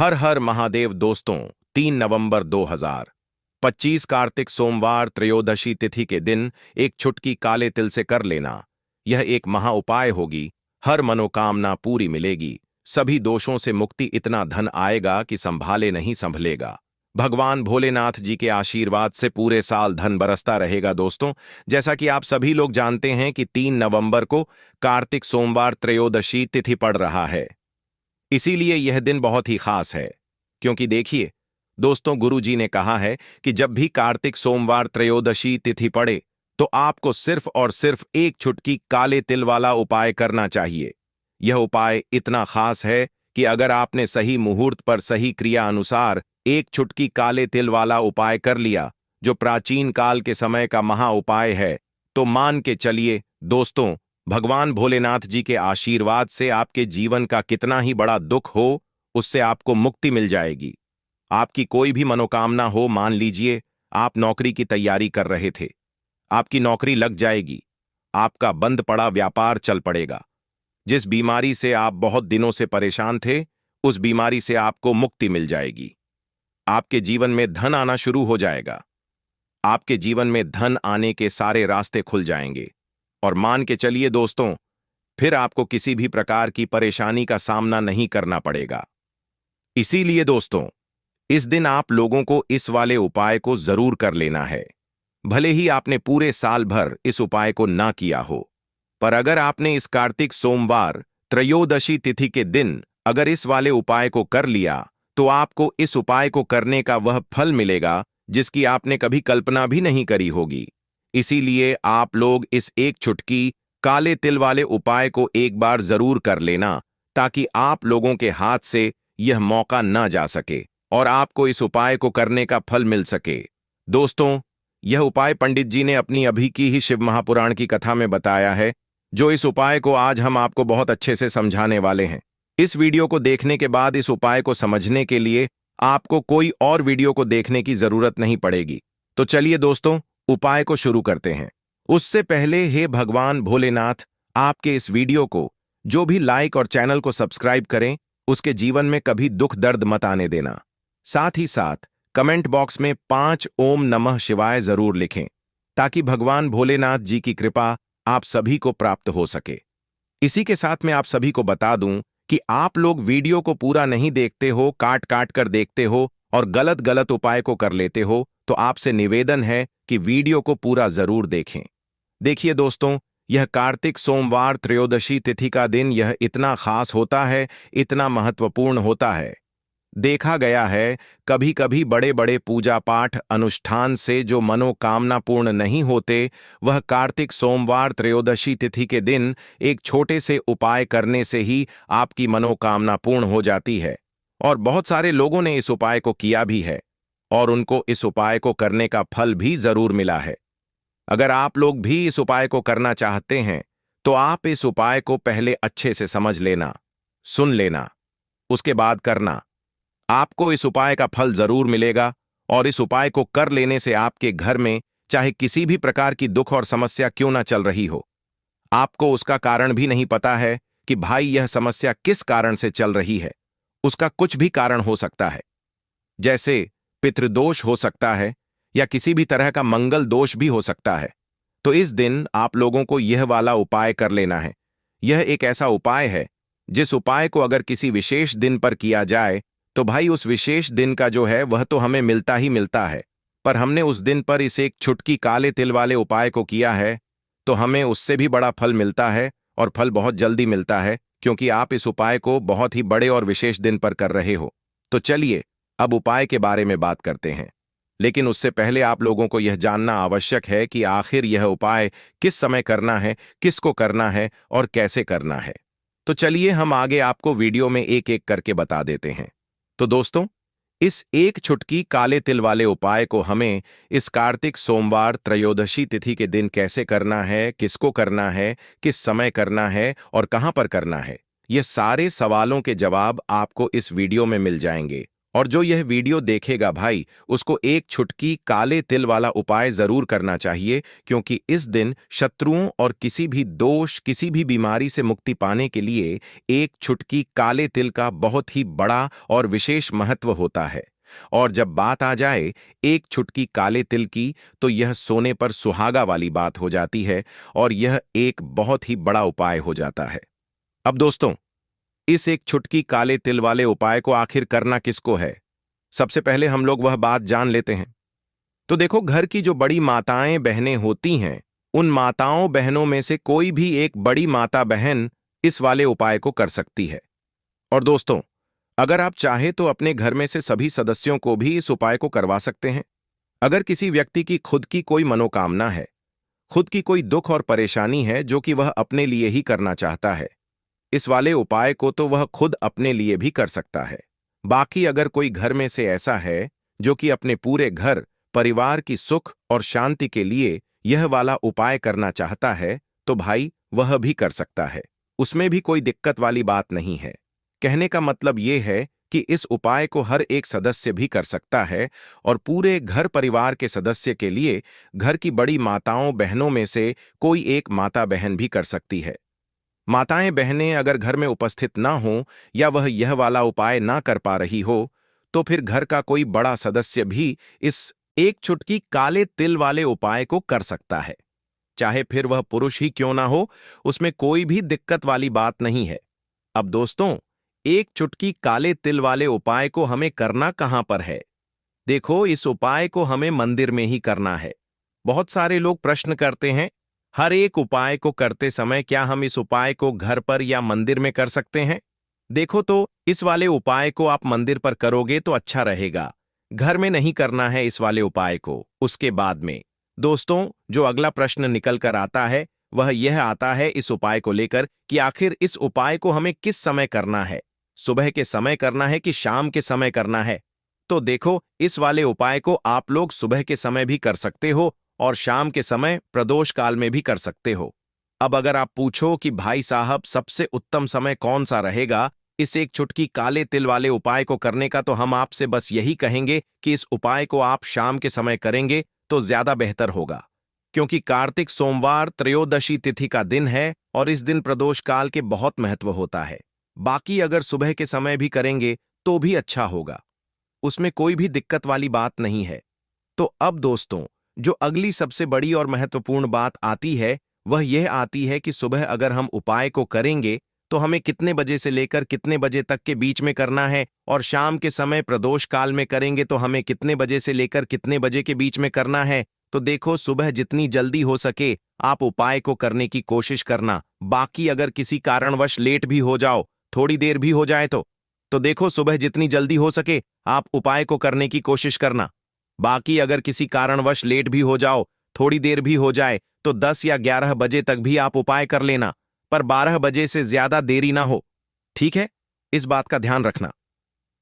हर हर महादेव दोस्तों। 3 नवंबर 2025 कार्तिक सोमवार त्रयोदशी तिथि के दिन एक चुटकी काले तिल से कर लेना। यह एक महा उपाय होगी। हर मनोकामना पूरी मिलेगी। सभी दोषों से मुक्ति। इतना धन आएगा कि संभाले नहीं संभलेगा। भगवान भोलेनाथ जी के आशीर्वाद से पूरे साल धन बरसता रहेगा दोस्तों। जैसा कि आप सभी लोग जानते हैं कि 3 नवंबर को कार्तिक सोमवार त्रयोदशी तिथि पड़ रहा है। इसीलिए यह दिन बहुत ही खास है। क्योंकि देखिए दोस्तों, गुरु जी ने कहा है कि जब भी कार्तिक सोमवार त्रयोदशी तिथि पड़े तो आपको सिर्फ और सिर्फ एक चुटकी काले तिल वाला उपाय करना चाहिए। यह उपाय इतना खास है कि अगर आपने सही मुहूर्त पर सही क्रिया अनुसार एक चुटकी काले तिल वाला उपाय कर लिया, जो प्राचीन काल के समय का महा उपाय है, तो मान के चलिए दोस्तों, भगवान भोलेनाथ जी के आशीर्वाद से आपके जीवन का कितना ही बड़ा दुख हो, उससे आपको मुक्ति मिल जाएगी। आपकी कोई भी मनोकामना हो, मान लीजिए आप नौकरी की तैयारी कर रहे थे, आपकी नौकरी लग जाएगी। आपका बंद पड़ा व्यापार चल पड़ेगा। जिस बीमारी से आप बहुत दिनों से परेशान थे, उस बीमारी से आपको मुक्ति मिल जाएगी। आपके जीवन में धन आना शुरू हो जाएगा। आपके जीवन में धन आने के सारे रास्ते खुल जाएंगे। और मान के चलिए दोस्तों, फिर आपको किसी भी प्रकार की परेशानी का सामना नहीं करना पड़ेगा। इसीलिए दोस्तों, इस दिन आप लोगों को इस वाले उपाय को जरूर कर लेना है। भले ही आपने पूरे साल भर इस उपाय को ना किया हो, पर अगर आपने इस कार्तिक सोमवार त्रयोदशी तिथि के दिन अगर इस वाले उपाय को कर लिया, तो आपको इस उपाय को करने का वह फल मिलेगा जिसकी आपने कभी कल्पना भी नहीं करी होगी। इसीलिए आप लोग इस एक चुटकी काले तिल वाले उपाय को एक बार जरूर कर लेना, ताकि आप लोगों के हाथ से यह मौका ना जा सके और आपको इस उपाय को करने का फल मिल सके। दोस्तों, यह उपाय पंडित जी ने अपनी अभी की ही शिव महापुराण की कथा में बताया है, जो इस उपाय को आज हम आपको बहुत अच्छे से समझाने वाले हैं। इस वीडियो को देखने के बाद इस उपाय को समझने के लिए आपको कोई और वीडियो को देखने की जरूरत नहीं पड़ेगी। तो चलिए दोस्तों, उपाय को शुरू करते हैं। उससे पहले हे भगवान भोलेनाथ, आपके इस वीडियो को जो भी लाइक और चैनल को सब्सक्राइब करें, उसके जीवन में कभी दुख दर्द मत आने देना। साथ ही साथ कमेंट बॉक्स में 5 ओम नमः शिवाय जरूर लिखें, ताकि भगवान भोलेनाथ जी की कृपा आप सभी को प्राप्त हो सके। इसी के साथ मैं आप सभी को बता दूं कि आप लोग वीडियो को पूरा नहीं देखते हो, काट काट कर देखते हो और गलत गलत उपाय को कर लेते हो, तो आपसे निवेदन है कि वीडियो को पूरा जरूर देखें। देखिए दोस्तों, यह कार्तिक सोमवार त्रयोदशी तिथि का दिन यह इतना खास होता है, इतना महत्वपूर्ण होता है। देखा गया है कभी कभी बड़े बड़े पूजा पाठ अनुष्ठान से जो मनोकामना पूर्ण नहीं होते, वह कार्तिक सोमवार त्रयोदशी तिथि के दिन एक छोटे से उपाय करने से ही आपकी मनोकामना पूर्ण हो जाती है। और बहुत सारे लोगों ने इस उपाय को किया भी है और उनको इस उपाय को करने का फल भी जरूर मिला है। अगर आप लोग भी इस उपाय को करना चाहते हैं, तो आप इस उपाय को पहले अच्छे से समझ लेना, सुन लेना, उसके बाद करना। आपको इस उपाय का फल जरूर मिलेगा और इस उपाय को कर लेने से आपके घर में चाहे किसी भी प्रकार की दुख और समस्या क्यों ना चल रही हो, आपको उसका कारण भी नहीं पता है कि भाई यह समस्या किस कारण से चल रही है, उसका कुछ भी कारण हो सकता है। जैसे पितृदोष हो सकता है या किसी भी तरह का मंगल दोष भी हो सकता है। तो इस दिन आप लोगों को यह वाला उपाय कर लेना है। यह एक ऐसा उपाय है जिस उपाय को अगर किसी विशेष दिन पर किया जाए, तो भाई उस विशेष दिन का जो है वह तो हमें मिलता ही मिलता है, पर हमने उस दिन पर इस एक चुटकी काले तिल वाले उपाय को किया है, तो हमें उससे भी बड़ा फल मिलता है और फल बहुत जल्दी मिलता है, क्योंकि आप इस उपाय को बहुत ही बड़े और विशेष दिन पर कर रहे हो। तो चलिए अब उपाय के बारे में बात करते हैं। लेकिन उससे पहले आप लोगों को यह जानना आवश्यक है कि आखिर यह उपाय किस समय करना है, किसको करना है और कैसे करना है। तो चलिए हम आगे आपको वीडियो में एक एक करके बता देते हैं। तो दोस्तों, इस एक चुटकी काले तिल वाले उपाय को हमें इस कार्तिक सोमवार त्रयोदशी तिथि के दिन कैसे करना है, किसको करना है, किस समय करना है और कहां पर करना है, ये सारे सवालों के जवाब आपको इस वीडियो में मिल जाएंगे। और जो यह वीडियो देखेगा भाई, उसको एक चुटकी काले तिल वाला उपाय जरूर करना चाहिए, क्योंकि इस दिन शत्रुओं और किसी भी दोष, किसी भी बीमारी से मुक्ति पाने के लिए एक चुटकी काले तिल का बहुत ही बड़ा और विशेष महत्व होता है। और जब बात आ जाए एक चुटकी काले तिल की, तो यह सोने पर सुहागा वाली बात हो जाती है और यह एक बहुत ही बड़ा उपाय हो जाता है। अब दोस्तों, इस एक चुटकी काले तिल वाले उपाय को आखिर करना किसको है, सबसे पहले हम लोग वह बात जान लेते हैं। तो देखो, घर की जो बड़ी माताएं बहनें होती हैं, उन माताओं बहनों में से कोई भी एक बड़ी माता बहन इस वाले उपाय को कर सकती है। और दोस्तों, अगर आप चाहे तो अपने घर में से सभी सदस्यों को भी इस उपाय को करवा सकते हैं। अगर किसी व्यक्ति की खुद की कोई मनोकामना है, खुद की कोई दुख और परेशानी है जो कि वह अपने लिए ही करना चाहता है, इस वाले उपाय को तो वह खुद अपने लिए भी कर सकता है। बाकी अगर कोई घर में से ऐसा है जो कि अपने पूरे घर परिवार की सुख और शांति के लिए यह वाला उपाय करना चाहता है, तो भाई वह भी कर सकता है। उसमें भी कोई दिक्कत वाली बात नहीं है। कहने का मतलब यह है कि इस उपाय को हर एक सदस्य भी कर सकता है और पूरे घर परिवार के सदस्य के लिए घर की बड़ी माताओं बहनों में से कोई एक माता बहन भी कर सकती है। माताएं बहनें अगर घर में उपस्थित ना हो या वह यह वाला उपाय ना कर पा रही हो, तो फिर घर का कोई बड़ा सदस्य भी इस एक चुटकी काले तिल वाले उपाय को कर सकता है। चाहे फिर वह पुरुष ही क्यों ना हो, उसमें कोई भी दिक्कत वाली बात नहीं है। अब दोस्तों, एक चुटकी काले तिल वाले उपाय को हमें करना कहां पर है? देखो, इस उपाय को हमें मंदिर में ही करना है। बहुत सारे लोग प्रश्न करते हैं, हर एक उपाय को करते समय क्या हम इस उपाय को घर पर या मंदिर में कर सकते हैं? देखो, तो इस वाले उपाय को आप मंदिर पर करोगे तो अच्छा रहेगा। घर में नहीं करना है इस वाले उपाय को। उसके बाद में दोस्तों, जो अगला प्रश्न निकल कर आता है वह यह आता है इस उपाय को लेकर कि आखिर इस उपाय को हमें किस समय करना है, सुबह के समय करना है कि शाम के समय करना है? तो देखो, इस वाले उपाय को आप लोग सुबह के समय भी कर सकते हो और शाम के समय प्रदोष काल में भी कर सकते हो। अब अगर आप पूछो कि भाई साहब सबसे उत्तम समय कौन सा रहेगा इस एक चुटकी काले तिल वाले उपाय को करने का, तो हम आपसे बस यही कहेंगे कि इस उपाय को आप शाम के समय करेंगे तो ज्यादा बेहतर होगा, क्योंकि कार्तिक सोमवार त्रयोदशी तिथि का दिन है और इस दिन प्रदोष काल के बहुत महत्व होता है। बाकी अगर सुबह के समय भी करेंगे तो भी अच्छा होगा, उसमें कोई भी दिक्कत वाली बात नहीं है। तो अब दोस्तों, जो अगली सबसे बड़ी और महत्वपूर्ण बात आती है वह यह आती है कि सुबह अगर हम उपाय को करेंगे तो हमें कितने बजे से लेकर कितने बजे तक के बीच में करना है, और शाम के समय प्रदोष काल में करेंगे तो हमें कितने बजे से लेकर कितने बजे के बीच में करना है। तो देखो, सुबह जितनी जल्दी हो सके आप उपाय को करने की कोशिश करना। बाकी अगर किसी कारणवश लेट भी हो जाओ, थोड़ी देर भी हो जाए तो देखो, सुबह जितनी जल्दी हो सके आप उपाय को करने की कोशिश करना। बाकी अगर किसी कारणवश लेट भी हो जाओ, थोड़ी देर भी हो जाए, तो 10 या 11 बजे तक भी आप उपाय कर लेना, पर 12 बजे से ज्यादा देरी ना हो। ठीक है, इस बात का ध्यान रखना।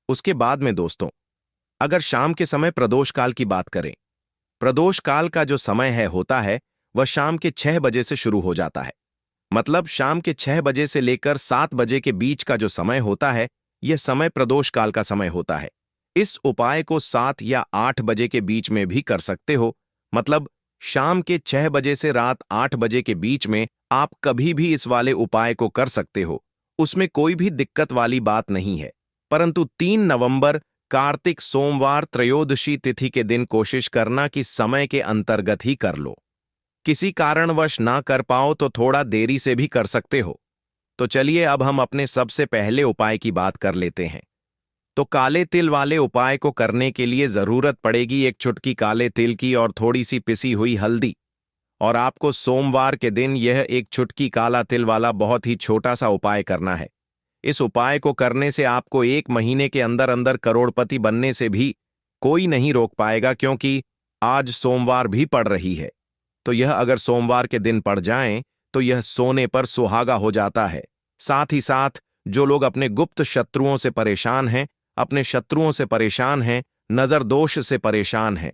उसके बाद में दोस्तों, अगर शाम के समय प्रदोष काल की बात करें, प्रदोष काल का जो समय होता है वह शाम के 6 बजे से शुरू हो जाता है। मतलब शाम के 6 बजे से लेकर 7 बजे के बीच का जो समय होता है, यह समय प्रदोष काल का समय होता है। इस उपाय को 7 या 8 बजे के बीच में भी कर सकते हो। मतलब शाम के 6 बजे से रात 8 बजे के बीच में आप कभी भी इस वाले उपाय को कर सकते हो, उसमें कोई भी दिक्कत वाली बात नहीं है। परंतु 3 नवंबर कार्तिक सोमवार त्रयोदशी तिथि के दिन कोशिश करना कि समय के अंतर्गत ही कर लो। किसी कारणवश ना कर पाओ तो थोड़ा देरी से भी कर सकते हो। तो चलिए अब हम अपने सबसे पहले उपाय की बात कर लेते हैं। तो काले तिल वाले उपाय को करने के लिए जरूरत पड़ेगी एक चुटकी काले तिल की और थोड़ी सी पिसी हुई हल्दी। और आपको सोमवार के दिन यह एक चुटकी काला तिल वाला बहुत ही छोटा सा उपाय करना है। इस उपाय को करने से आपको 1 महीने के अंदर अंदर करोड़पति बनने से भी कोई नहीं रोक पाएगा, क्योंकि आज सोमवार भी पड़ रही है। तो यह अगर सोमवार के दिन पड़ जाएं तो यह सोने पर सुहागा हो जाता है। साथ ही साथ जो लोग अपने गुप्त शत्रुओं से परेशान हैं, अपने शत्रुओं से परेशान हैं, नजर दोष से परेशान हैं,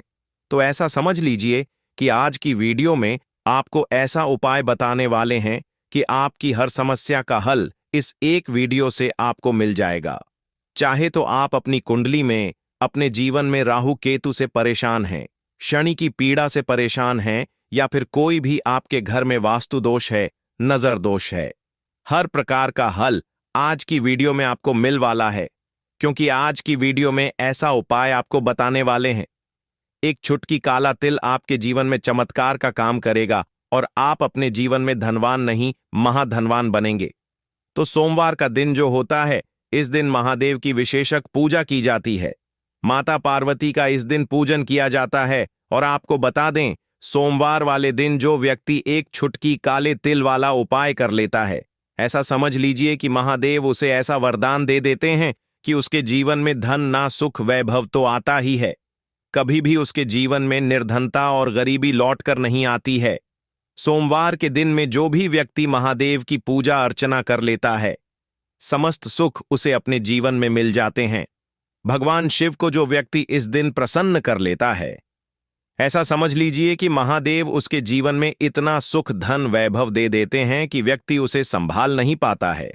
तो ऐसा समझ लीजिए कि आज की वीडियो में आपको ऐसा उपाय बताने वाले हैं कि आपकी हर समस्या का हल इस एक वीडियो से आपको मिल जाएगा। चाहे तो आप अपनी कुंडली में, अपने जीवन में राहु केतु से परेशान हैं, शनि की पीड़ा से परेशान हैं, या फिर कोई भी आपके घर में वास्तु दोष है, नजर दोष है, हर प्रकार का हल आज की वीडियो में आपको मिल वाला है। क्योंकि आज की वीडियो में ऐसा उपाय आपको बताने वाले हैं। एक चुटकी काला तिल आपके जीवन में चमत्कार का काम करेगा और आप अपने जीवन में धनवान नहीं, महाधनवान बनेंगे। तो सोमवार का दिन जो होता है, इस दिन महादेव की विशेषक पूजा की जाती है। माता पार्वती का इस दिन पूजन किया जाता है। और आपको बता दें, सोमवार वाले दिन जो व्यक्ति एक चुटकी काले तिल वाला उपाय कर लेता है, ऐसा समझ लीजिए कि महादेव उसे ऐसा वरदान दे देते हैं कि उसके जीवन में धन ना सुख वैभव तो आता ही है, कभी भी उसके जीवन में निर्धनता और गरीबी लौटकर नहीं आती है। सोमवार के दिन में जो भी व्यक्ति महादेव की पूजा अर्चना कर लेता है, समस्त सुख उसे अपने जीवन में मिल जाते हैं। भगवान शिव को जो व्यक्ति इस दिन प्रसन्न कर लेता है, ऐसा समझ लीजिए कि महादेव उसके जीवन में इतना सुख धन वैभव दे देते हैं कि व्यक्ति उसे संभाल नहीं पाता है।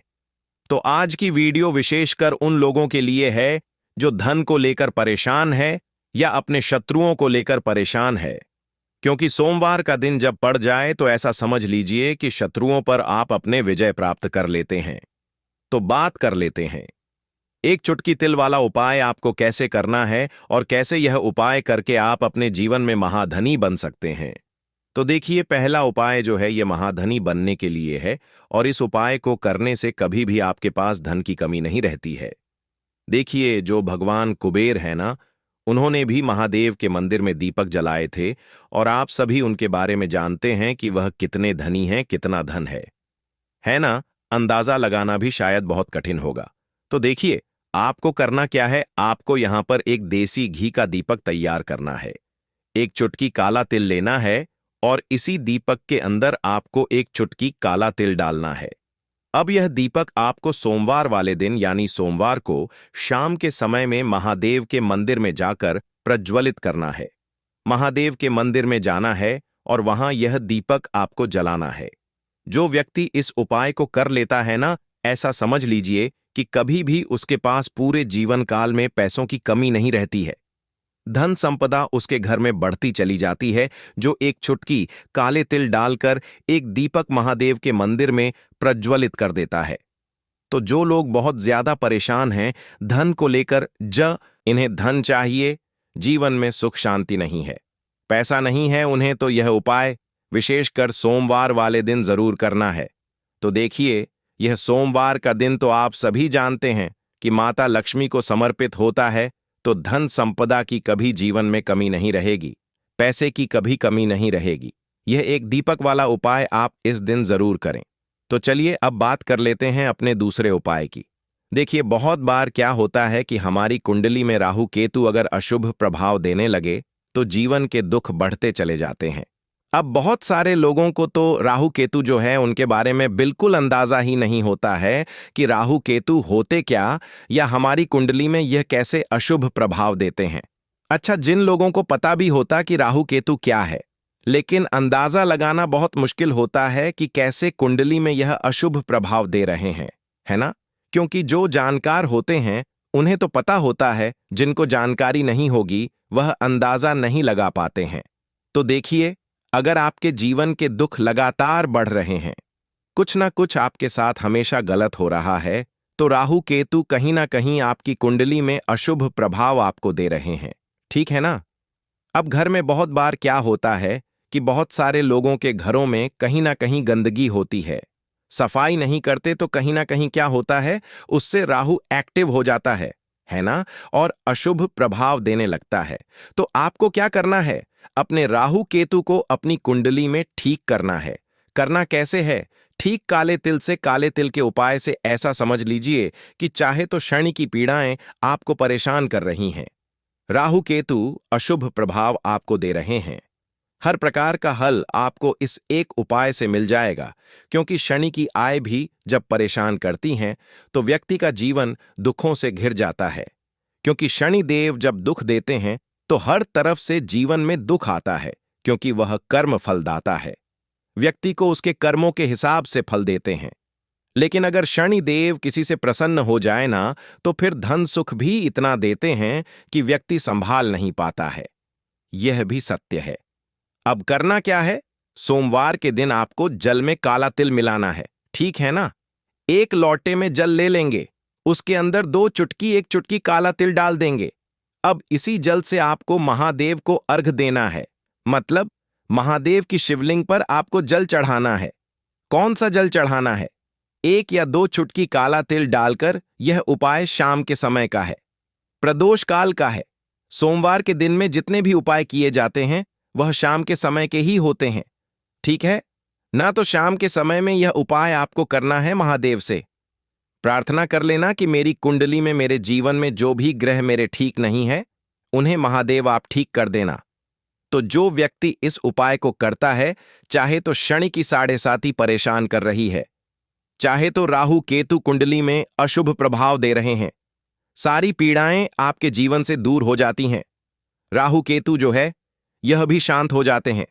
तो आज की वीडियो विशेषकर उन लोगों के लिए है जो धन को लेकर परेशान है या अपने शत्रुओं को लेकर परेशान है। क्योंकि सोमवार का दिन जब पड़ जाए तो ऐसा समझ लीजिए कि शत्रुओं पर आप अपने विजय प्राप्त कर लेते हैं। तो बात कर लेते हैं, एक चुटकी तिल वाला उपाय आपको कैसे करना है और कैसे यह उपाय करके आप अपने जीवन में महाधनी बन सकते हैं। तो देखिए, पहला उपाय जो है, यह महाधनी बनने के लिए है और इस उपाय को करने से कभी भी आपके पास धन की कमी नहीं रहती है। देखिए, जो भगवान कुबेर है ना, उन्होंने भी महादेव के मंदिर में दीपक जलाए थे और आप सभी उनके बारे में जानते हैं कि वह कितने धनी हैं, कितना धन है ना। अंदाजा लगाना भी शायद बहुत कठिन होगा। तो देखिए, आपको करना क्या है, आपको यहां पर एक देसी घी का दीपक तैयार करना है। एक चुटकी काला तिल लेना है और इसी दीपक के अंदर आपको एक चुटकी काला तिल डालना है। अब यह दीपक आपको सोमवार वाले दिन यानी सोमवार को शाम के समय में महादेव के मंदिर में जाकर प्रज्वलित करना है। महादेव के मंदिर में जाना है और वहां यह दीपक आपको जलाना है। जो व्यक्ति इस उपाय को कर लेता है ना, ऐसा समझ लीजिए कि कभी भी उसके पास पूरे जीवन काल में पैसों की कमी नहीं रहती है। धन संपदा उसके घर में बढ़ती चली जाती है, जो एक चुटकी काले तिल डालकर एक दीपक महादेव के मंदिर में प्रज्वलित कर देता है। तो जो लोग बहुत ज्यादा परेशान हैं धन को लेकर, इन्हें धन चाहिए, जीवन में सुख शांति नहीं है, पैसा नहीं है उन्हें, तो यह उपाय विशेषकर सोमवार वाले दिन जरूर करना है। तो देखिए, यह सोमवार का दिन तो आप सभी जानते हैं कि माता लक्ष्मी को समर्पित होता है, तो धन संपदा की कभी जीवन में कमी नहीं रहेगी, पैसे की कभी कमी नहीं रहेगी। यह एक दीपक वाला उपाय आप इस दिन जरूर करें। तो चलिए अब बात कर लेते हैं अपने दूसरे उपाय की। देखिए, बहुत बार क्या होता है कि हमारी कुंडली में राहु केतु अगर अशुभ प्रभाव देने लगे तो जीवन के दुख बढ़ते चले जाते हैं। अब बहुत सारे लोगों को तो राहु केतु जो है उनके बारे में बिल्कुल अंदाजा ही नहीं होता है कि राहु केतु होते क्या, या हमारी कुंडली में यह कैसे अशुभ प्रभाव देते हैं। अच्छा, जिन लोगों को पता भी होता कि राहु केतु क्या है, लेकिन अंदाजा लगाना बहुत मुश्किल होता है कि कैसे कुंडली में यह अशुभ प्रभाव दे रहे हैं, है ना। क्योंकि जो जानकार होते हैं उन्हें तो पता होता है, जिनको जानकारी नहीं होगी वह अंदाजा नहीं लगा पाते हैं। तो देखिए, अगर आपके जीवन के दुख लगातार बढ़ रहे हैं, कुछ ना कुछ आपके साथ हमेशा गलत हो रहा है, तो राहु केतु कहीं ना कहीं आपकी कुंडली में अशुभ प्रभाव आपको दे रहे हैं, ठीक है ना। अब घर में बहुत बार क्या होता है कि बहुत सारे लोगों के घरों में कहीं ना कहीं गंदगी होती है, सफाई नहीं करते, तो कहीं ना कहीं क्या होता है, उससे राहु एक्टिव हो जाता है ना, और अशुभ प्रभाव देने लगता है। तो आपको क्या करना है, अपने राहु केतु को अपनी कुंडली में ठीक करना है। करना कैसे है, ठीक काले तिल से, काले तिल के उपाय से ऐसा समझ लीजिए कि चाहे तो शनि की पीड़ाएं आपको परेशान कर रही हैं, राहु केतु अशुभ प्रभाव आपको दे रहे हैं, हर प्रकार का हल आपको इस एक उपाय से मिल जाएगा। क्योंकि शनि की आय भी जब परेशान करती हैं तो व्यक्ति का जीवन दुखों से घिर जाता है। क्योंकि शनि देव जब दुख देते हैं तो हर तरफ से जीवन में दुख आता है, क्योंकि वह कर्म फलदाता है, व्यक्ति को उसके कर्मों के हिसाब से फल देते हैं। लेकिन अगर शनिदेव किसी से प्रसन्न हो जाए ना, तो फिर धन सुख भी इतना देते हैं कि व्यक्ति संभाल नहीं पाता है। यह भी सत्य है। अब करना क्या है? सोमवार के दिन आपको जल में काला तिल मिलाना है, ठीक है ना? एक लोटे में जल ले लेंगे, उसके अंदर 2 चुटकी 1 चुटकी काला तिल डाल देंगे। अब इसी जल से आपको महादेव को अर्घ देना है, मतलब महादेव की शिवलिंग पर आपको जल चढ़ाना है। कौन सा जल चढ़ाना है? 1 या 2 चुटकी काला तिल डालकर। यह उपाय शाम के समय का है, प्रदोष काल का है। सोमवार के दिन में जितने भी उपाय किए जाते हैं वह शाम के समय के ही होते हैं, ठीक है ना? तो शाम के समय में यह उपाय आपको करना है। महादेव से प्रार्थना कर लेना कि मेरी कुंडली में, मेरे जीवन में जो भी ग्रह मेरे ठीक नहीं है, उन्हें महादेव आप ठीक कर देना। तो जो व्यक्ति इस उपाय को करता है, चाहे तो शनि की 7.5 परेशान कर रही है, चाहे तो राहु केतु कुंडली में अशुभ प्रभाव दे रहे हैं, सारी पीड़ाएं आपके जीवन से दूर हो जाती हैं। राहु केतु जो है, यह भी शांत हो जाते हैं।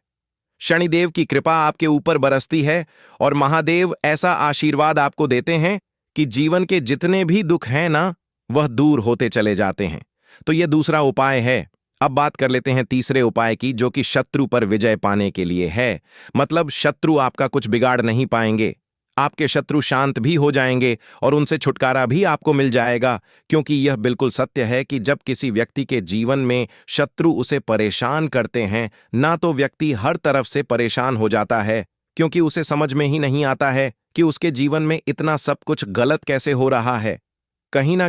शनिदेव की कृपा आपके ऊपर बरसती है और महादेव ऐसा आशीर्वाद आपको देते हैं कि जीवन के जितने भी दुख हैं ना, वह दूर होते चले जाते हैं। तो यह दूसरा उपाय है। अब बात कर लेते हैं तीसरे उपाय की, जो कि शत्रु पर विजय पाने के लिए है। मतलब शत्रु आपका कुछ बिगाड़ नहीं पाएंगे, आपके शत्रु शांत भी हो जाएंगे और उनसे छुटकारा भी आपको मिल जाएगा। क्योंकि यह बिल्कुल सत्य है कि जब किसी व्यक्ति के जीवन में शत्रु उसे परेशान करते हैं ना, तो व्यक्ति हर तरफ से परेशान हो जाता है, क्योंकि उसे समझ में ही नहीं आता है कि उसके जीवन में इतना सब कुछ गलत कैसे हो रहा है। कहीं ना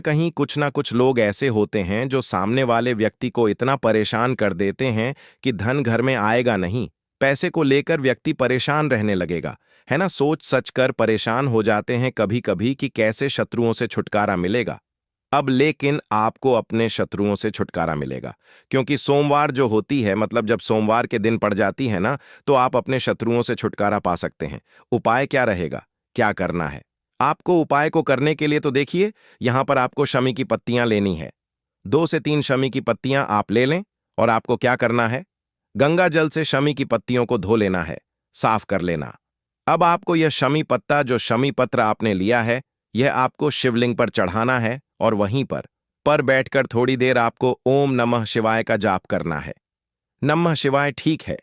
कुछ लोग ऐसे होते हैं जो सामने वाले व्यक्ति को इतना परेशान कर देते हैं कि धन घर में आएगा नहीं, पैसे को लेकर व्यक्ति परेशान रहने लगेगा, है ना? सोच सच कर परेशान हो जाते हैं कभी कभी कि कैसे शत्रुओं से छुटकारा मिलेगा। अब लेकिन आपको अपने शत्रुओं से छुटकारा मिलेगा, क्योंकि सोमवार जो होती है, मतलब जब सोमवार के दिन पड़ जाती है ना, तो आप अपने शत्रुओं से छुटकारा पा सकते हैं। उपाय क्या रहेगा, क्या करना है आपको? उपाय को करने के लिए तो देखिए, यहां पर आपको शमी की पत्तियां लेनी है। 2 से 3 शमी की पत्तियां आप ले लें और आपको क्या करना है? गंगा जल से शमी की पत्तियों को धो लेना है, साफ कर लेना। अब आपको यह शमी पत्ता, जो शमी पत्र आपने लिया है, यह आपको शिवलिंग पर चढ़ाना है और वहीं पर बैठकर थोड़ी देर आपको ओम नमः शिवाय का जाप करना है। नमः शिवाय ठीक है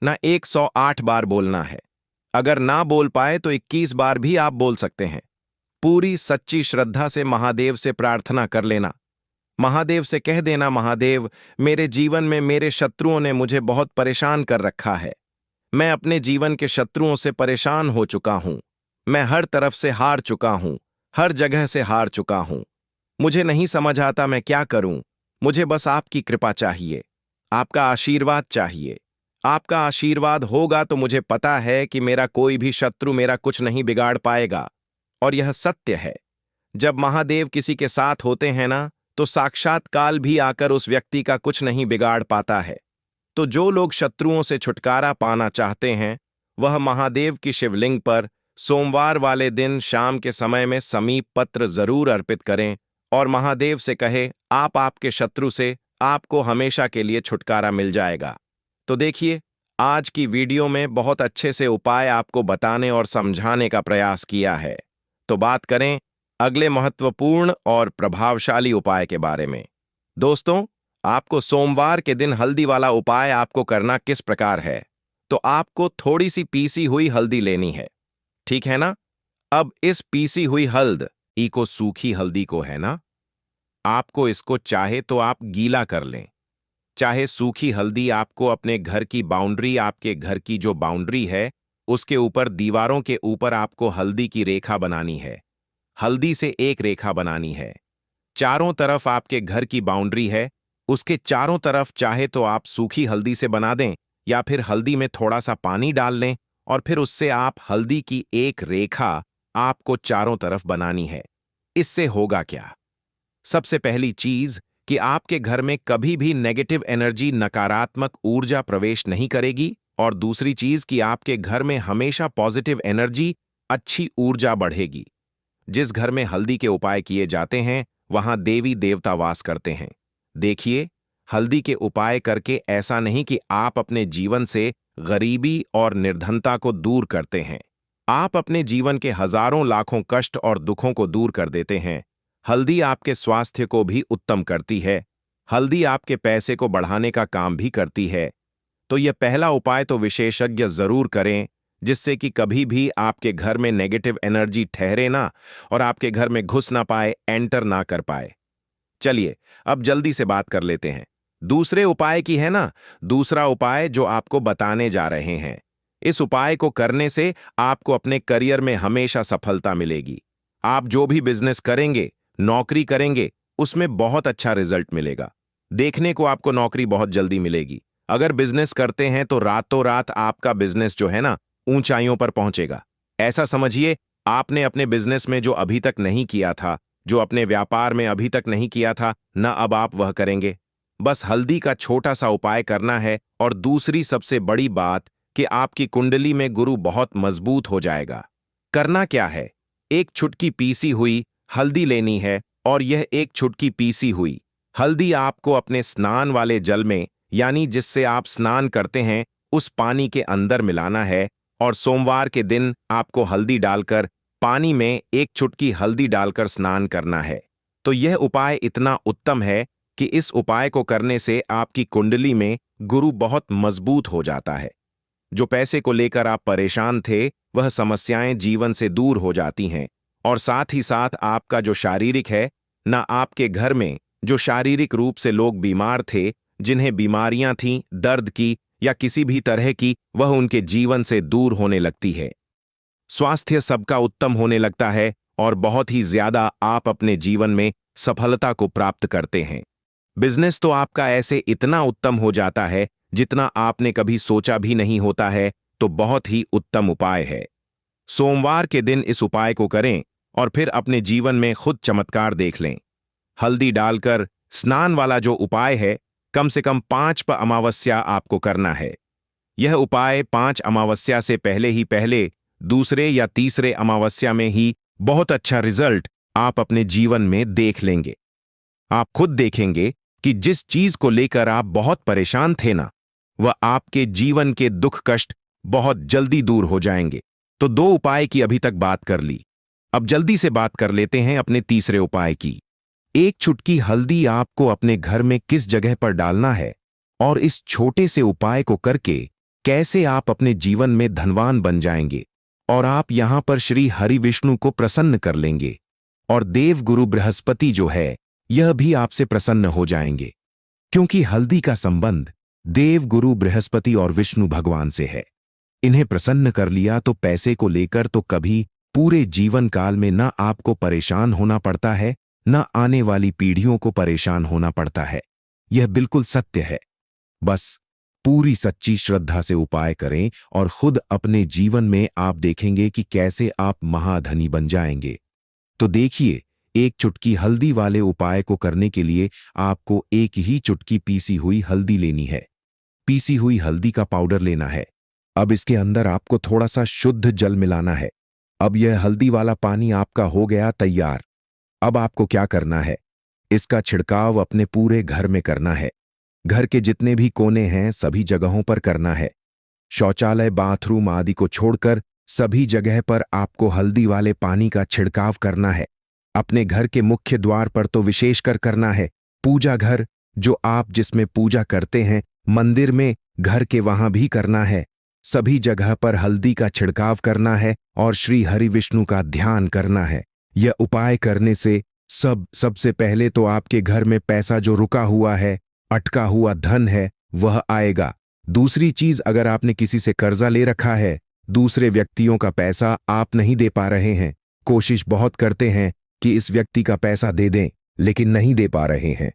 ना, 108 बार बोलना है। अगर ना बोल पाए तो 21 बार भी आप बोल सकते हैं। पूरी सच्ची श्रद्धा से महादेव से प्रार्थना कर लेना। महादेव से कह देना, महादेव, मेरे जीवन में मेरे शत्रुओं ने मुझे बहुत परेशान कर रखा है। मैं अपने जीवन के शत्रुओं से परेशान हो चुका हूं। मैं हर तरफ से हार चुका हूं, हर जगह से हार चुका हूं। मुझे नहीं समझ आता मैं क्या करूं। मुझे बस आपकी कृपा चाहिए, आपका आशीर्वाद चाहिए। आपका आशीर्वाद होगा तो मुझे पता है कि मेरा कोई भी शत्रु मेरा कुछ नहीं बिगाड़ पाएगा। और यह सत्य है, जब महादेव किसी के साथ होते हैं ना, तो साक्षात काल भी आकर उस व्यक्ति का कुछ नहीं बिगाड़ पाता है। तो जो लोग शत्रुओं से छुटकारा पाना चाहते हैं, वह महादेव की शिवलिंग पर सोमवार वाले दिन शाम के समय में समीप पत्र जरूर अर्पित करें और महादेव से कहे, आपके शत्रु से आपको हमेशा के लिए छुटकारा मिल जाएगा। तो देखिए, आज की वीडियो में बहुत अच्छे से उपाय आपको बताने और समझाने का प्रयास किया है। तो बात करें अगले महत्वपूर्ण और प्रभावशाली उपाय के बारे में। दोस्तों, आपको सोमवार के दिन हल्दी वाला उपाय आपको करना किस प्रकार है? तो आपको थोड़ी सी पीसी हुई हल्दी लेनी है, ठीक है ना? अब इस पीसी हुई सूखी हल्दी को है ना, आपको इसको चाहे तो आप गीला कर लें, चाहे सूखी हल्दी आपको अपने घर की बाउंड्री, आपके घर की जो बाउंड्री है, उसके ऊपर दीवारों के ऊपर आपको हल्दी की रेखा बनानी है। हल्दी से एक रेखा बनानी है। चारों तरफ आपके घर की बाउंड्री है, उसके चारों तरफ चाहे तो आप सूखी हल्दी से बना दें या फिर हल्दी में थोड़ा सा पानी डाल लें और फिर उससे आप हल्दी की एक रेखा आपको चारों तरफ बनानी है। इससे होगा क्या? सबसे पहली चीज कि आपके घर में कभी भी नेगेटिव एनर्जी, नकारात्मक ऊर्जा प्रवेश नहीं करेगी, और दूसरी चीज कि आपके घर में हमेशा पॉजिटिव एनर्जी, अच्छी ऊर्जा बढ़ेगी। जिस घर में हल्दी के उपाय किए जाते हैं, वहां देवी देवता वास करते हैं। देखिए, हल्दी के उपाय करके ऐसा नहीं कि आप अपने जीवन से गरीबी और निर्धनता को दूर करते हैं। आप अपने जीवन के हजारों लाखों कष्ट और दुखों को दूर कर देते हैं। हल्दी आपके स्वास्थ्य को भी उत्तम करती है। हल्दी आपके पैसे को बढ़ाने का काम भी करती है। तो यह पहला उपाय तो विशेषज्ञ जरूर करें, जिससे कि कभी भी आपके घर में नेगेटिव एनर्जी ठहरे ना और आपके घर में घुस ना पाए, एंटर ना कर पाए। चलिए अब जल्दी से बात कर लेते हैं दूसरे उपाय की, है ना। दूसरा उपाय जो आपको बताने जा रहे हैं, इस उपाय को करने से आपको अपने करियर में हमेशा सफलता मिलेगी। आप जो भी बिजनेस करेंगे, नौकरी करेंगे, उसमें बहुत अच्छा रिजल्ट मिलेगा। देखने को आपको नौकरी बहुत जल्दी मिलेगी। अगर बिजनेस करते हैं तो रातों रात आपका बिजनेस जो है ना, ऊंचाइयों पर पहुंचेगा। ऐसा समझिए, आपने अपने बिजनेस में जो अभी तक नहीं किया था, जो अपने व्यापार में अभी तक नहीं किया था ना, अब आप वह करेंगे। बस हल्दी का छोटा सा उपाय करना है। और दूसरी सबसे बड़ी बात कि आपकी कुंडली में गुरु बहुत मजबूत हो जाएगा। करना क्या है, एक चुटकी पीसी हुई हल्दी लेनी है और यह एक चुटकी पीसी हुई हल्दी आपको अपने स्नान वाले जल में, यानी जिससे आप स्नान करते हैं, उस पानी के अंदर मिलाना है। और सोमवार के दिन आपको हल्दी डालकर पानी में एक चुटकी हल्दी डालकर स्नान करना है। तो यह उपाय इतना उत्तम है कि इस उपाय को करने से आपकी कुंडली में गुरु बहुत मजबूत हो जाता है। जो पैसे को लेकर आप परेशान थे, वह समस्याएं जीवन से दूर हो जाती हैं। और साथ ही साथ आपका जो शारीरिक है ना, आपके घर में जो शारीरिक रूप से लोग बीमार थे, जिन्हें बीमारियां थीं, दर्द की या किसी भी तरह की, वह उनके जीवन से दूर होने लगती है। स्वास्थ्य सबका उत्तम होने लगता है और बहुत ही ज्यादा आप अपने जीवन में सफलता को प्राप्त करते हैं। बिजनेस तो आपका ऐसे इतना उत्तम हो जाता है जितना आपने कभी सोचा भी नहीं होता है। तो बहुत ही उत्तम उपाय है। सोमवार के दिन इस उपाय को करें और फिर अपने जीवन में खुद चमत्कार देख लें। हल्दी डालकर स्नान वाला जो उपाय है, कम से कम 5 अमावस्या आपको करना है। यह उपाय 5 अमावस्या से पहले ही पहले, दूसरे या तीसरे अमावस्या में ही बहुत अच्छा रिजल्ट आप अपने जीवन में देख लेंगे। आप खुद देखेंगे कि जिस चीज को लेकर आप बहुत परेशान थे ना, वह आपके जीवन के दुख कष्ट बहुत जल्दी दूर हो जाएंगे। तो 2 उपाय की अभी तक बात कर ली। अब जल्दी से बात कर लेते हैं अपने तीसरे उपाय की। एक चुटकी हल्दी आपको अपने घर में किस जगह पर डालना है और इस छोटे से उपाय को करके कैसे आप अपने जीवन में धनवान बन जाएंगे और आप यहां पर श्री हरि विष्णु को प्रसन्न कर लेंगे और देव गुरु बृहस्पति जो है, यह भी आपसे प्रसन्न हो जाएंगे। क्योंकि हल्दी का संबंध देव गुरु बृहस्पति और विष्णु भगवान से है। इन्हें प्रसन्न कर लिया तो पैसे को लेकर तो कभी पूरे जीवन काल में ना आपको परेशान होना पड़ता है, ना आने वाली पीढ़ियों को परेशान होना पड़ता है। यह बिल्कुल सत्य है। बस पूरी सच्ची श्रद्धा से उपाय करें और खुद अपने जीवन में आप देखेंगे कि कैसे आप महाधनी बन जाएंगे। तो देखिए, एक चुटकी हल्दी वाले उपाय को करने के लिए आपको एक ही चुटकी पीसी हुई हल्दी लेनी है। पीसी हुई हल्दी का पाउडर लेना है। अब इसके अंदर आपको थोड़ा सा शुद्ध जल मिलाना है। अब यह हल्दी वाला पानी आपका हो गया तैयार। अब आपको क्या करना है, इसका छिड़काव अपने पूरे घर में करना है। घर के जितने भी कोने हैं, सभी जगहों पर करना है। शौचालय, बाथरूम आदि को छोड़कर सभी जगह पर आपको हल्दी वाले पानी का छिड़काव करना है। अपने घर के मुख्य द्वार पर तो विशेषकर करना है। पूजा घर, जो आप जिसमें पूजा करते हैं, मंदिर में, घर के वहां भी करना है। सभी जगह पर हल्दी का छिड़काव करना है और श्री हरि विष्णु का ध्यान करना है। यह उपाय करने से सबसे पहले तो आपके घर में पैसा जो रुका हुआ है, अटका हुआ धन है, वह आएगा। दूसरी चीज, अगर आपने किसी से कर्जा ले रखा है, दूसरे व्यक्तियों का पैसा आप नहीं दे पा रहे हैं, कोशिश बहुत करते हैं कि इस व्यक्ति का पैसा दे दें, लेकिन नहीं दे पा रहे हैं,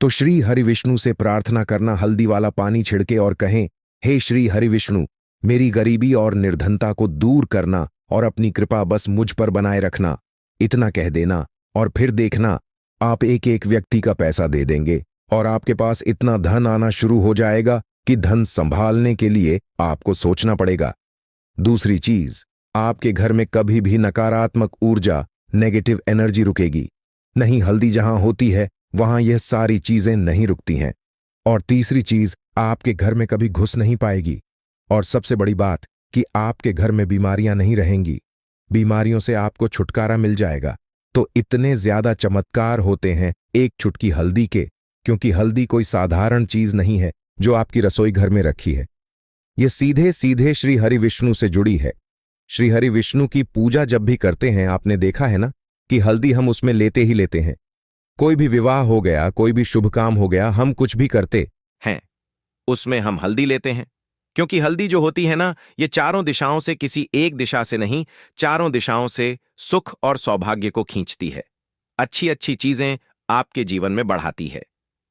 तो श्री हरि विष्णु से प्रार्थना करना, हल्दी वाला पानी छिड़के और कहें, हे श्री हरि विष्णु, मेरी गरीबी और निर्धनता को दूर करना और अपनी कृपा बस मुझ पर बनाए रखना। इतना कह देना और फिर देखना, आप एक एक व्यक्ति का पैसा दे देंगे और आपके पास इतना धन आना शुरू हो जाएगा कि धन संभालने के लिए आपको सोचना पड़ेगा। दूसरी चीज, आपके घर में कभी भी नकारात्मक ऊर्जा, नेगेटिव एनर्जी रुकेगी नहीं। हल्दी जहां होती है वहां यह सारी चीजें नहीं रुकती हैं। और तीसरी चीज, आपके घर में कभी घुस नहीं पाएगी। और सबसे बड़ी बात, कि आपके घर में बीमारियां नहीं रहेंगी, बीमारियों से आपको छुटकारा मिल जाएगा। तो इतने ज्यादा चमत्कार होते हैं एक चुटकी हल्दी के, क्योंकि हल्दी कोई साधारण चीज नहीं है जो आपकी रसोई घर में रखी है। ये सीधे सीधे श्री हरि विष्णु से जुड़ी है। श्री हरि विष्णु की पूजा जब भी करते हैं, आपने देखा है ना कि हल्दी हम उसमें लेते ही लेते हैं। कोई भी विवाह हो गया, कोई भी शुभ काम हो गया, हम कुछ भी करते हैं उसमें हम हल्दी लेते हैं, क्योंकि हल्दी जो होती है ना, ये चारों दिशाओं से, किसी एक दिशा से नहीं, चारों दिशाओं से सुख और सौभाग्य को खींचती है। अच्छी अच्छी चीजें आपके जीवन में बढ़ाती है,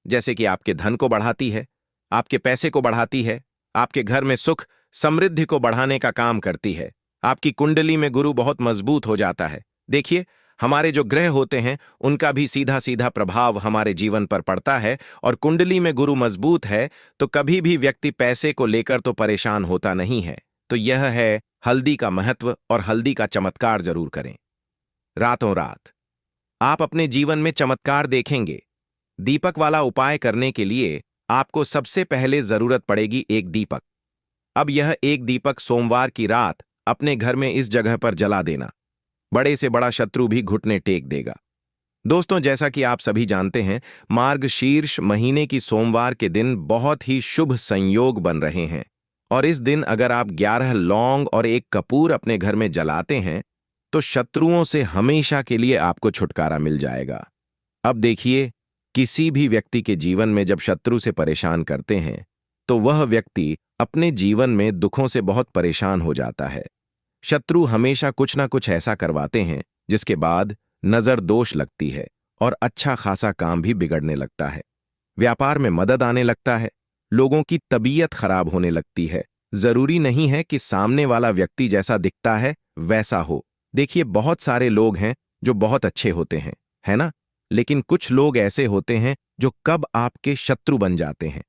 जैसे कि आपके धन को बढ़ाती है, आपके पैसे को बढ़ाती है, आपके घर में सुख समृद्धि को बढ़ाने का काम करती है। आपकी कुंडली में गुरु बहुत मजबूत हो जाता है। देखिए, हमारे जो ग्रह होते हैं उनका भी सीधा सीधा प्रभाव हमारे जीवन पर पड़ता है, और कुंडली में गुरु मजबूत है तो कभी भी व्यक्ति पैसे को लेकर तो परेशान होता नहीं है। तो यह है हल्दी का महत्व, और हल्दी का चमत्कार जरूर करें। रातों रात आप अपने जीवन में चमत्कार देखेंगे। दीपक वाला उपाय करने के लिए आपको सबसे पहले जरूरत पड़ेगी एक दीपक। अब यह एक दीपक सोमवार की रात अपने घर में इस जगह पर जला देना। बड़े से बड़ा शत्रु भी घुटने टेक देगा। दोस्तों, जैसा कि आप सभी जानते हैं, मार्गशीर्ष महीने की सोमवार के दिन बहुत ही शुभ संयोग बन रहे हैं, और इस दिन अगर आप 11 लौंग और एक कपूर अपने घर में जलाते हैं तो शत्रुओं से हमेशा के लिए आपको छुटकारा मिल जाएगा। अब देखिए, किसी भी व्यक्ति के जीवन में जब शत्रु से परेशान करते हैं तो वह व्यक्ति अपने जीवन में दुखों से बहुत परेशान हो जाता है। शत्रु हमेशा कुछ ना कुछ ऐसा करवाते हैं जिसके बाद नजर दोष लगती है और अच्छा खासा काम भी बिगड़ने लगता है। व्यापार में मदद आने लगता है, लोगों की तबीयत खराब होने लगती है। जरूरी नहीं है कि सामने वाला व्यक्ति जैसा दिखता है वैसा हो। देखिए, बहुत सारे लोग हैं जो बहुत अच्छे होते हैं, है ना? लेकिन कुछ लोग ऐसे होते हैं जो कब आपके शत्रु बन जाते हैं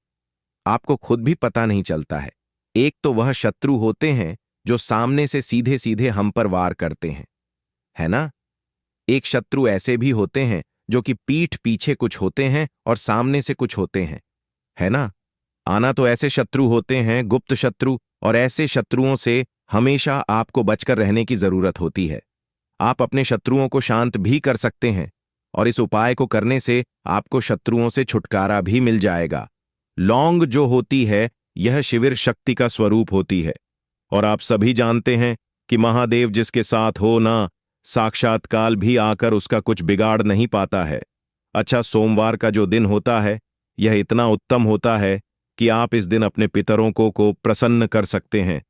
आपको खुद भी पता नहीं चलता है। एक तो वह शत्रु होते हैं जो सामने से सीधे सीधे हम पर वार करते हैं, है ना? एक शत्रु ऐसे भी होते हैं जो कि पीठ पीछे कुछ होते हैं और सामने से कुछ होते हैं, है ना? आना तो ऐसे शत्रु होते हैं, गुप्त शत्रु, और ऐसे शत्रुओं से हमेशा आपको बचकर रहने की जरूरत होती है। आप अपने शत्रुओं को शांत भी कर सकते हैं, और इस उपाय को करने से आपको शत्रुओं से छुटकारा भी मिल जाएगा। लौंग जो होती है, यह शिविर शक्ति का स्वरूप होती है, और आप सभी जानते हैं कि महादेव जिसके साथ हो ना, साक्षात काल भी आकर उसका कुछ बिगाड़ नहीं पाता है। अच्छा, सोमवार का जो दिन होता है यह इतना उत्तम होता है कि आप इस दिन अपने पितरों को प्रसन्न कर सकते हैं,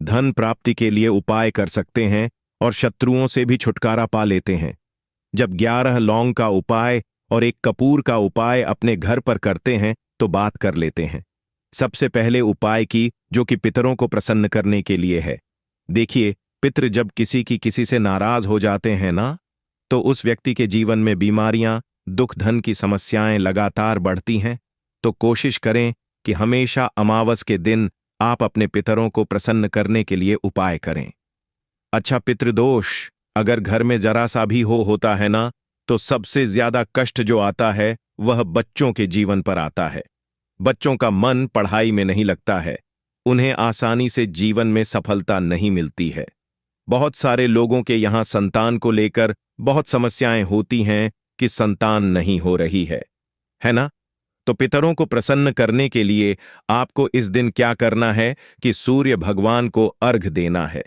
धन प्राप्ति के लिए उपाय कर सकते हैं, और शत्रुओं से भी छुटकारा पा लेते हैं। जब 11 लौंग का उपाय और एक कपूर का उपाय अपने घर पर करते हैं तो बात कर लेते हैं। सबसे पहले उपाय की, जो कि पितरों को प्रसन्न करने के लिए है। देखिए, पितृ जब किसी से नाराज हो जाते हैं ना, तो उस व्यक्ति के जीवन में बीमारियां, दुख, धन की समस्याएं लगातार बढ़ती हैं। तो कोशिश करें कि हमेशा अमावस के दिन आप अपने पितरों को प्रसन्न करने के लिए उपाय करें। अच्छा, पितृदोष अगर घर में जरा सा भी होता है ना, तो सबसे ज्यादा कष्ट जो आता है वह बच्चों के जीवन पर आता है। बच्चों का मन पढ़ाई में नहीं लगता है, उन्हें आसानी से जीवन में सफलता नहीं मिलती है। बहुत सारे लोगों के यहां संतान को लेकर बहुत समस्याएं होती हैं कि संतान नहीं हो रही है ना? तो पितरों को प्रसन्न करने के लिए आपको इस दिन क्या करना है कि सूर्य भगवान को अर्घ देना है।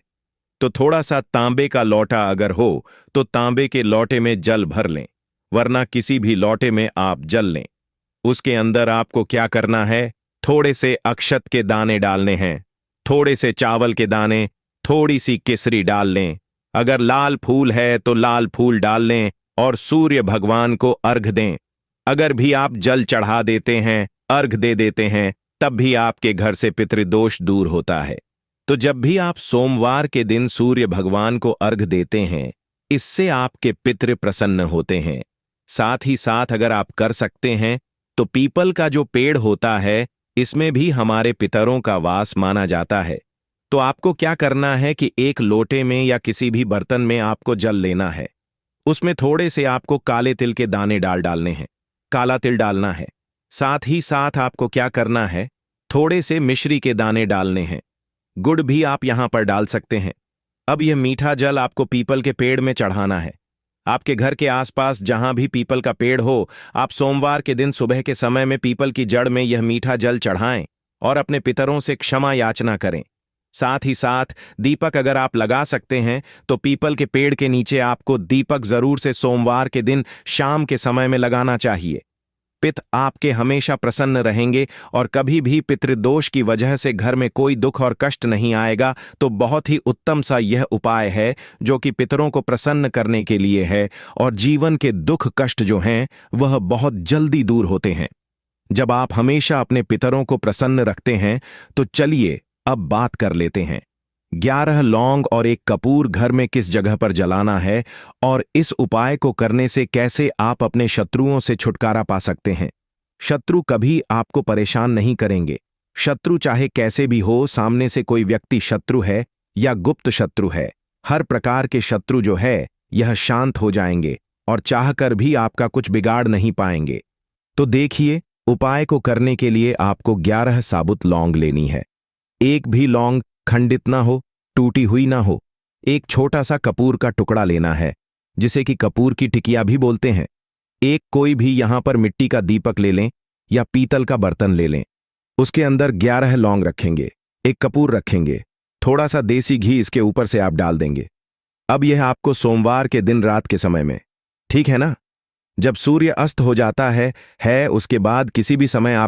तो थोड़ा सा तांबे का लोटा अगर हो तो तांबे के लोटे में जल भर लें, वरना किसी भी लोटे में आप जल लें। उसके अंदर आपको क्या करना है, थोड़े से अक्षत के दाने डालने हैं, थोड़े से चावल के दाने, थोड़ी सी केसरी डाल लें। अगर लाल फूल है तो लाल फूल डाल लें और सूर्य भगवान को अर्घ दें। अगर भी आप जल चढ़ा देते हैं, अर्घ दे देते हैं, तब भी आपके घर से पितृदोष दूर होता है। तो जब भी आप सोमवार के दिन सूर्य भगवान को अर्घ देते हैं, इससे आपके पितृ प्रसन्न होते हैं। साथ ही साथ अगर आप कर सकते हैं तो पीपल का जो पेड़ होता है, इसमें भी हमारे पितरों का वास माना जाता है। तो आपको क्या करना है कि एक लोटे में या किसी भी बर्तन में आपको जल लेना है। उसमें थोड़े से आपको काले तिल के दाने डालने हैं, काला तिल डालना है। साथ ही साथ आपको क्या करना है, थोड़े से मिश्री के दाने डालने हैं। गुड़ भी आप यहां पर डाल सकते हैं। अब यह मीठा जल आपको पीपल के पेड़ में चढ़ाना है। आपके घर के आसपास जहां भी पीपल का पेड़ हो, आप सोमवार के दिन सुबह के समय में पीपल की जड़ में यह मीठा जल चढ़ाएं और अपने पितरों से क्षमा याचना करें। साथ ही साथ दीपक अगर आप लगा सकते हैं तो पीपल के पेड़ के नीचे आपको दीपक जरूर से सोमवार के दिन शाम के समय में लगाना चाहिए। पित आपके हमेशा प्रसन्न रहेंगे और कभी भी पितृदोष की वजह से घर में कोई दुख और कष्ट नहीं आएगा। तो बहुत ही उत्तम सा यह उपाय है जो कि पितरों को प्रसन्न करने के लिए है और जीवन के दुख कष्ट जो हैं वह बहुत जल्दी दूर होते हैं जब आप हमेशा अपने पितरों को प्रसन्न रखते हैं। तो चलिए अब बात कर लेते हैं 11 लौंग और 1 कपूर घर में किस जगह पर जलाना है और इस उपाय को करने से कैसे आप अपने शत्रुओं से छुटकारा पा सकते हैं। शत्रु कभी आपको परेशान नहीं करेंगे। शत्रु चाहे कैसे भी हो, सामने से कोई व्यक्ति शत्रु है या गुप्त शत्रु है, हर प्रकार के शत्रु जो है यह शांत हो जाएंगे और चाहकर भी आपका कुछ बिगाड़ नहीं पाएंगे। तो देखिए, उपाय को करने के लिए आपको 11 साबुत लौंग लेनी है। एक भी लौंग खंडित ना हो, टूटी हुई ना हो। एक छोटा सा कपूर का टुकड़ा लेना है, जिसे कि कपूर की टिकिया भी बोलते हैं। एक कोई भी यहां पर मिट्टी का दीपक ले लें या पीतल का बर्तन ले लें। उसके अंदर 11 लौंग रखेंगे, एक कपूर रखेंगे, थोड़ा सा देसी घी इसके ऊपर से आप डाल देंगे। अब यह आपको सोमवार के दिन रात के समय में, ठीक है ना, जब सूर्य अस्त हो जाता है उसके बाद किसी भी समय आप